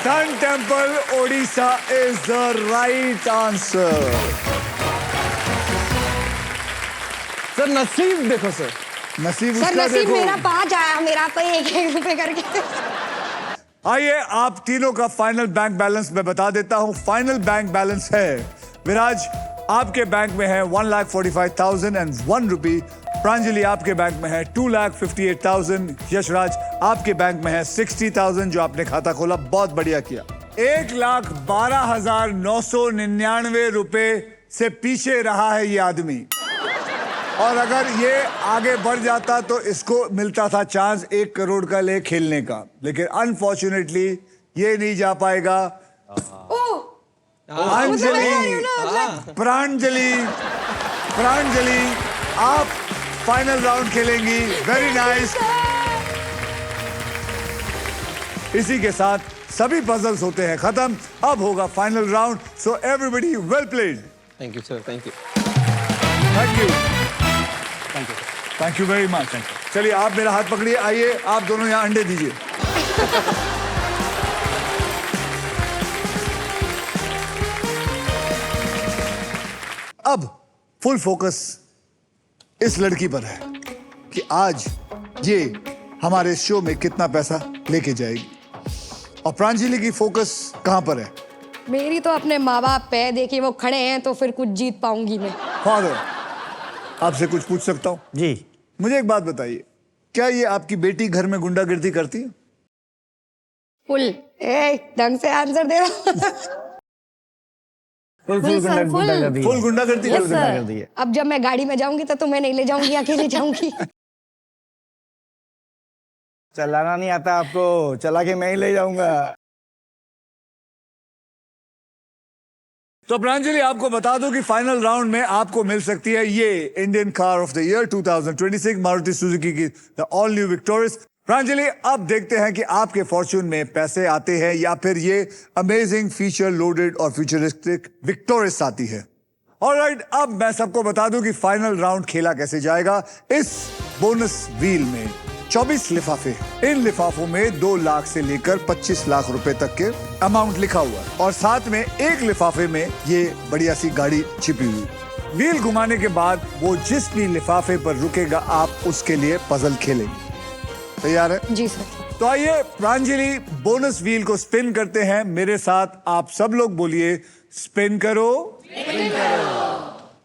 Sun Temple, Odisha is the right answer. Sir नसीब देखो सर। नसीब सर उसका नसीब देखो। मेरा 5 आया, मेरा तो 1-1 रुपए करके। आइए आप तीनों का फाइनल बैंक बैलेंस मैं बता देता हूं। फाइनल बैंक बैलेंस है, विराज आपके बैंक में है 1,45,001 रुपी। प्रांजलि आपके बैंक में है 2,58,000। यशराज आपके बैंक में है 60,000 जो आपने खाता खोला, बहुत बढ़िया किया। 1,12,999 रुपए से पीछे रहा है ये आदमी, और अगर ये आगे बढ़ जाता तो इसको मिलता था चांस 1 करोड़ का ले खेलने का, लेकिन अनफॉर्चुनेटली ये नहीं जा पाएगा। अंजलि, प्रांजलि, प्रांजलि आप फाइनल राउंड खेलेंगी। Very nice. इसी के साथ सभी पजल्स होते हैं खत्म। अब होगा final round. So everybody well played. Thank you sir. Thank you. Thank you, thank you very much. चलिए आप मेरा हाथ पकड़िए। आइए आप दोनों यहाँ अंडे दीजिए। अब फुल फोकस इस लड़की पर है कि आज ये हमारे शो में कितना पैसा लेके जाएगी। और प्रांजलि की फोकस कहां पर है? मेरी तो अपने माँ बाप पे, देखिए वो खड़े हैं तो फिर कुछ जीत पाऊंगी मैं। फादर, आपसे कुछ पूछ सकता हूं? जी मुझे एक बात बताइए, क्या ये आपकी बेटी घर में गुंडागर्दी करती है? फुल ढंग से आंसर दे रहा। Full full sir, full. गुंडागर्दी है। फुल गुंडागर्दी Yes, करती है? sir। गुंडागर्दी है। अब जब मैं गाड़ी में जाऊंगी तो तुम्हें नहीं ले जाऊंगी, अकेले जाऊंगी। चलाना नहीं आता आपको, चला के मैं ही ले जाऊंगा। तो प्रांजलि आपको बता दूं कि फाइनल राउंड में आपको मिल सकती है ये Indian car of the year 2026 Maruti Suzuki की the all new Victorious. Pranjali अब देखते हैं कि आपके फॉर्च्यून में पैसे आते हैं या फिर ये अमेजिंग फीचर लोडेड और फ्यूचरिस्टिक विक्टोरियस आती है। ऑलराइट, अब मैं सबको बता दूं कि फाइनल राउंड खेला कैसे जाएगा। इस बोनस व्हील में 24 लिफाफे, इन लिफाफों में 2 लाख से लेकर 25 लाख रुपए तक के अमाउंट लिखा हुआ है, और साथ में एक लिफाफे में ये बढ़िया सी गाड़ी छिपी हुई। व्हील घुमाने के बाद वो जिस भी लिफाफे पर रुकेगा आप उसके लिए पजल खेलेंगे। तैयार है? जी सर। तो आइए प्रांजलि बोनस व्हील को स्पिन करते हैं। मेरे साथ आप सब लोग बोलिए, स्पिन करो।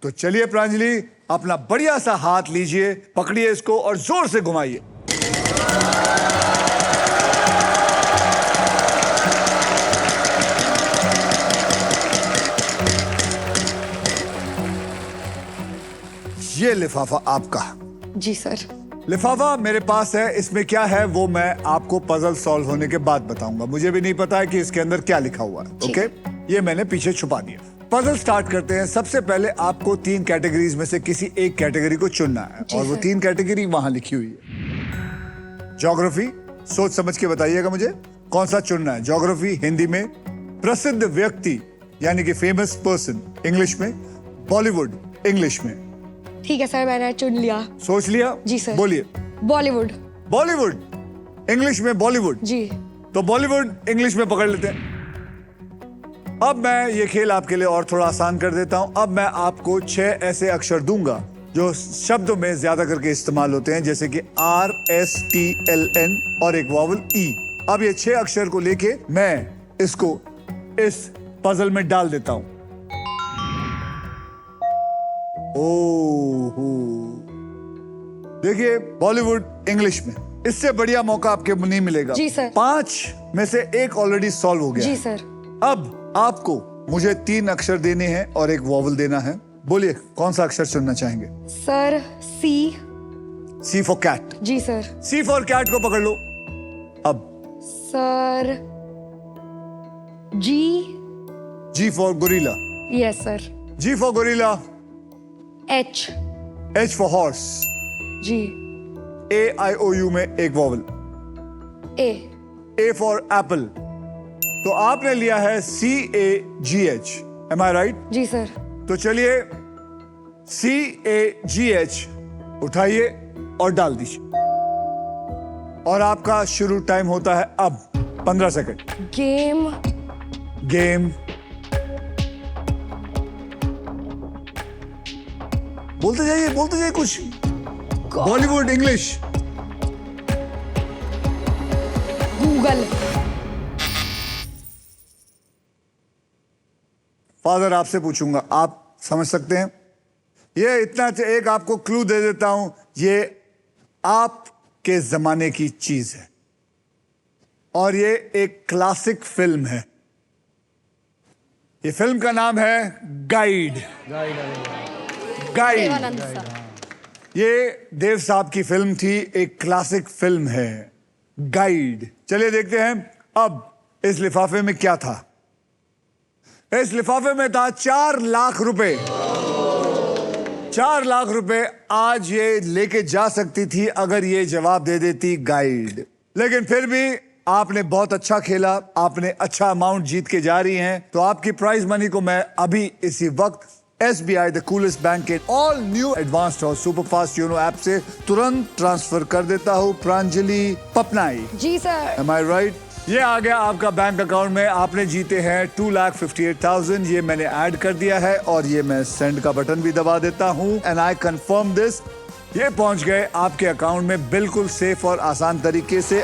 तो चलिए प्रांजलि, अपना बढ़िया सा हाथ लीजिए, पकड़िए इसको और जोर से घुमाइए। ये लिफाफा आपका। जी सर। लिफाफा मेरे पास है, इसमें क्या है वो मैं आपको पजल सॉल्व होने के बाद बताऊंगा। मुझे भी नहीं पता है कि इसके अंदर क्या लिखा हुआ है। ठीक ओके, ये मैंने पीछे छुपा दिया। पजल स्टार्ट करते हैं। सबसे पहले आपको 3 कैटेगरीज में से किसी एक कैटेगरी को चुनना है जी और वो सर। 3 कैटेगरी वहां लिखी हुई है। ज्योग्राफी, सोच समझ के बताइएगा मुझे कौन सा चुनना है। ज्योग्राफी हिंदी में, प्रसिद्ध व्यक्ति यानी कि फेमस पर्सन इंग्लिश में, बॉलीवुड इंग्लिश में। ठीक है सर, मैंने चुन लिया। सोच लिया? जी सर। बोलिए। बॉलीवुड। बॉलीवुड इंग्लिश में, बॉलीवुड। जी। तो बॉलीवुड इंग्लिश में पकड़ लेते हैं। अब मैं ये खेल आपके लिए और थोड़ा आसान कर देता हूं। अब मैं आपको 6 ऐसे अक्षर दूंगा जो शब्दों में ज्यादा करके इस्तेमाल होते हैं, जैसे कि RSTLN और एक वॉवल E। अब ये 6 अक्षर को लेके मैं इसको इस पजल में डाल देता हूं। ओहो, देखिए बॉलीवुड इंग्लिश में, इससे बढ़िया मौका आपके नहीं मिलेगा। जी सर। 5 में से 1 ऑलरेडी सॉल्व हो गया जी है। सर। अब आपको मुझे 3 अक्षर देने हैं और एक वॉवल देना है। बोलिए कौन सा अक्षर चुनना चाहेंगे? Sir C. C for cat. जी सर। C फॉर कैट को पकड़ लो। अब sir G for gorilla. Yes sir. G for gorilla. H H for horse. जी। AIOU में एक vowel. A A for apple. तो आपने लिया है CAGH। Am I right? जी सर। तो चलिए CAGH उठाइए और डाल दीजिए और आपका शुरू टाइम होता है अब। 15 सेकंड। गेम। गेम। बोलते जाइए कुछ। बॉलीवुड इंग्लिश। गूगल। फादर आपसे पूछूंगा, आप समझ सकते हैं? ये इतना एक आपको क्लू दे देता हूं, ये आपके जमाने की चीज है और ये एक क्लासिक फिल्म है। ये फिल्म का नाम है गाइड। गाइड। ये देव साहब की फिल्म थी, एक क्लासिक फिल्म है गाइड। चलिए देखते हैं अब इस लिफाफे में क्या था। इस लिफाफे में था 4 लाख रुपए। 4 लाख रुपए आज ये लेके जा सकती थी अगर ये जवाब दे देती गाइड। लेकिन फिर भी आपने बहुत अच्छा खेला, आपने अच्छा अमाउंट जीत के जा रही हैं। तो आपकी प्राइज मनी को मैं अभी इसी वक्त SBI द कूलेस्ट बैंक के ऑल न्यू एडवांस्ड और सुपर फास्ट योनो ऐप से तुरंत ट्रांसफर कर देता हूँ प्रांजलि पपनाई। जी सर। Am I right? ये आ गया आपका बैंक अकाउंट में। आपने जीते हैं 2,58,000। ये मैंने ऐड कर दिया है और ये मैं सेंड का बटन भी दबा देता हूँ। And I confirm this. ये पहुंच गए आपके अकाउंट में बिल्कुल सेफ और आसान तरीके से।